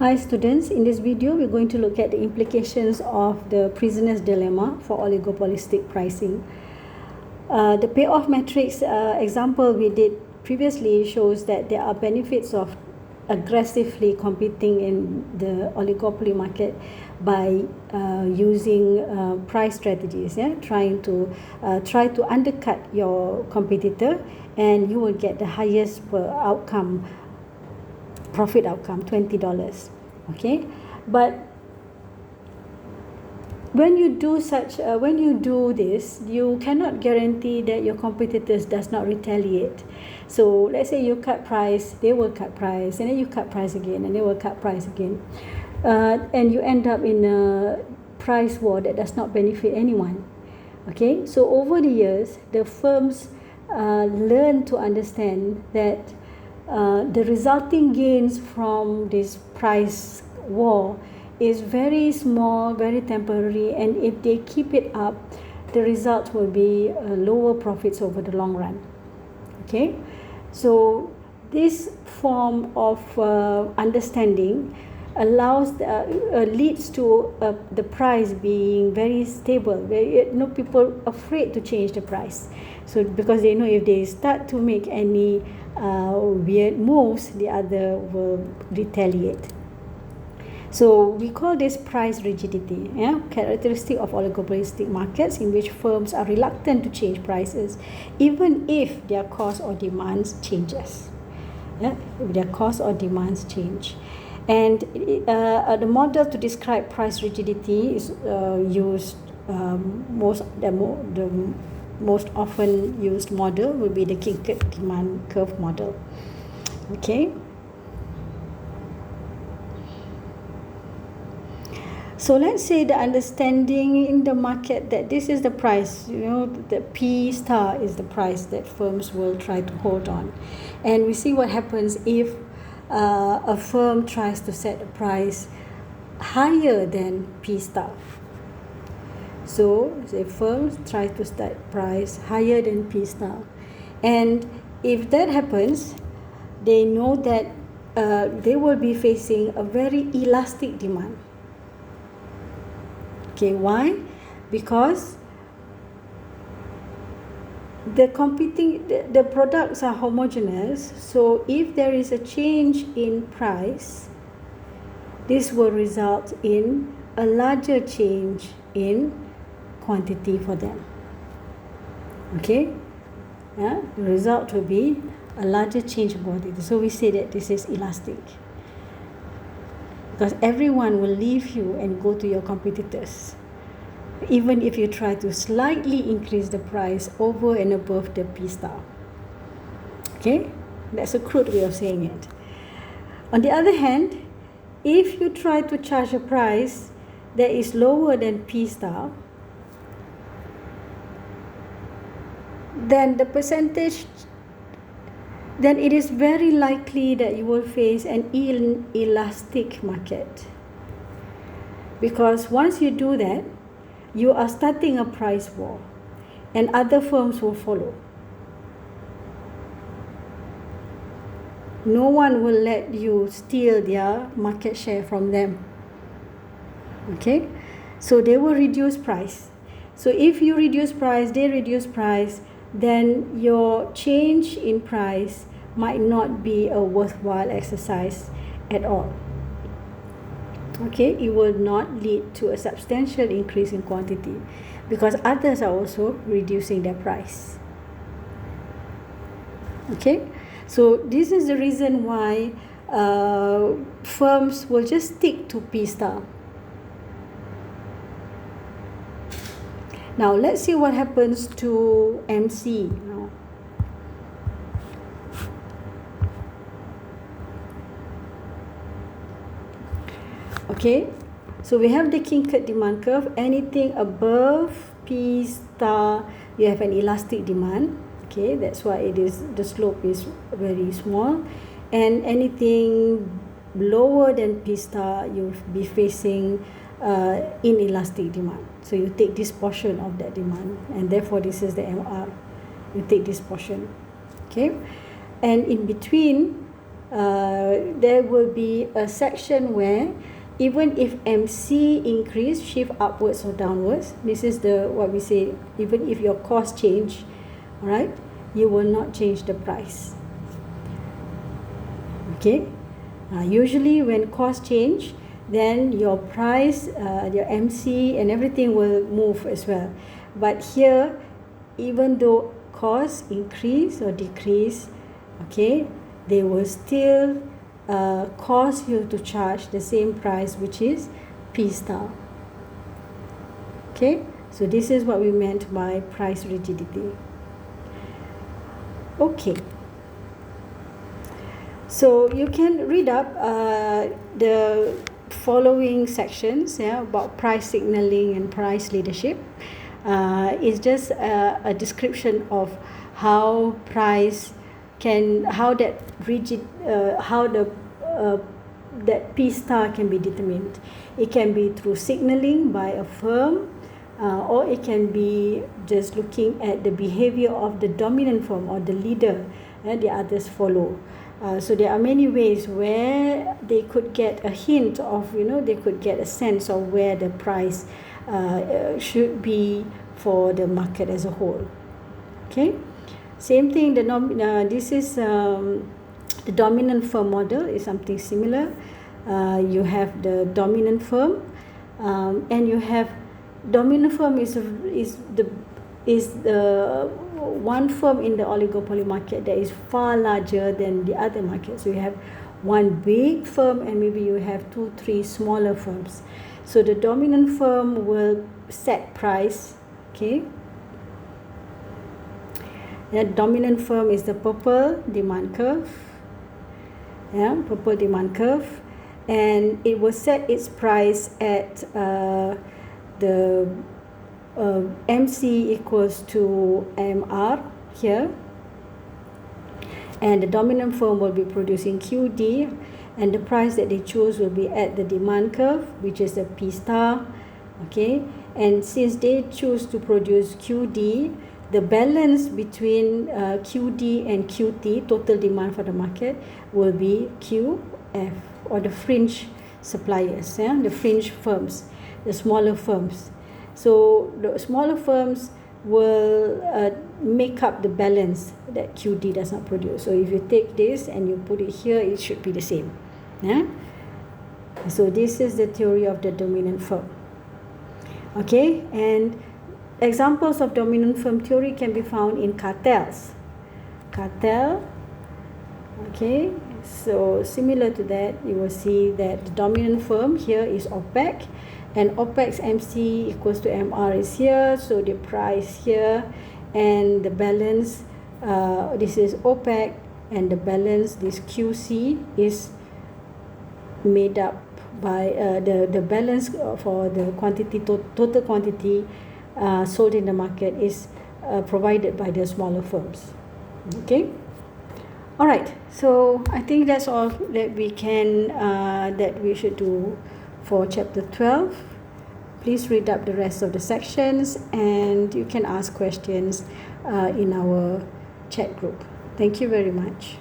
Hi students, in this video we're going to look at the implications of the prisoner's dilemma for oligopolistic pricing. The payoff matrix example we did previously shows that there are benefits of aggressively competing in the oligopoly market by using price strategies, try to undercut your competitor, and you will get the highest profit outcome, $20. Okay, but when you do this, you cannot guarantee that your competitors does not retaliate. So let's say you cut price, they will cut price, and then you cut price again, and they will cut price again, and you end up in a price war that does not benefit anyone. Okay, so over the years, the firms learn to understand that the resulting gains from this price war is very small, very temporary, and if they keep it up, the result will be lower profits over the long run. Okay, so this form of understanding leads to the price being very stable. People afraid to change the price. So because they know if they start to make any weird moves, the other will retaliate. So we call this price rigidity, characteristic of oligopolistic markets in which firms are reluctant to change prices, even if their cost or demands changes. If their cost or demands change. And the model to describe price rigidity is used the most often used model will be the Kinked demand curve model. Okay. So let's say the understanding in the market that this is the price, the P star is the price that firms will try to hold on. And we see what happens if a firm tries to set a price higher than P star. So the firm tries to set price higher than P star, and if that happens, they know that they will be facing a very elastic demand. Okay, why? Because the products are homogeneous, so if there is a change in price, this will result in a larger change in quantity for them. Okay, the result will be a larger change in quantity. So we say that this is elastic, because everyone will leave you and go to your competitors, even if you try to slightly increase the price over and above the P star. Okay, that's a crude way of saying it. On the other hand, if you try to charge a price that is lower than P star, then it is very likely that you will face an inelastic market, because once you do that, you are starting a price war and other firms will follow. No one will let you steal their market share from them. Okay, so they will reduce price. So if you reduce price, they reduce price, then your change in price might not be a worthwhile exercise at all. Okay, it will not lead to a substantial increase in quantity because others are also reducing their price. Okay, so this is the reason why firms will just stick to P star. Now let's see what happens to MC now. Okay, so we have the Kinked demand curve. Anything above P star, you have an elastic demand. Okay, that's why the slope is very small. And anything lower than P star, you'll be facing inelastic demand. So you take this portion of that demand, and therefore this is the MR. You take this portion. Okay, and in between, there will be a section where even if MC increase, shift upwards or downwards, this is what we say, even if your cost change, all right, you will not change the price. Okay, usually when cost change, then your price, your MC and everything will move as well. But here, even though cost increase or decrease, okay, they will still cause you to charge the same price, which is P star. Okay, so this is what we meant by price rigidity. Okay, so you can read up the following sections, about price signaling and price leadership. It's just a description of how price how that P star can be determined. It can be through signaling by a firm, or it can be just looking at the behavior of the dominant firm or the leader, and the others follow. So there are many ways where they could get a hint of, they could get a sense of where the price should be for the market as a whole. Okay, same thing. This is the dominant firm model is something similar. You have the dominant firm, and you have dominant firm is the one firm in the oligopoly market that is far larger than the other market. So you have one big firm and maybe you have 2-3 smaller firms. So the dominant firm will set price. Okay, the dominant firm is the purple demand curve. Purple demand curve, and it will set its price at the MC equals to MR here, and the dominant firm will be producing QD, and the price that they choose will be at the demand curve, which is the P star. Okay, and since they choose to produce QD, the balance between QD and QT, total demand for the market, will be QF, or the fringe suppliers, the fringe firms, the smaller firms. So the smaller firms will make up the balance that QD does not produce. So if you take this and you put it here, it should be the same. So this is the theory of the dominant firm. Okay, and examples of dominant firm theory can be found in cartels. Okay, so similar to that, you will see that the dominant firm here is OPEC, and OPEC's MC equals to MR is here, so the price here, and the balance, this is OPEC, and the balance, this QC, is made up by the balance for the quantity, total quantity sold in the market is provided by the smaller firms. Okay, all right, so I think that's all that we can that we should do for chapter 12. Please read up the rest of the sections, and you can ask questions in our chat group. Thank you very much.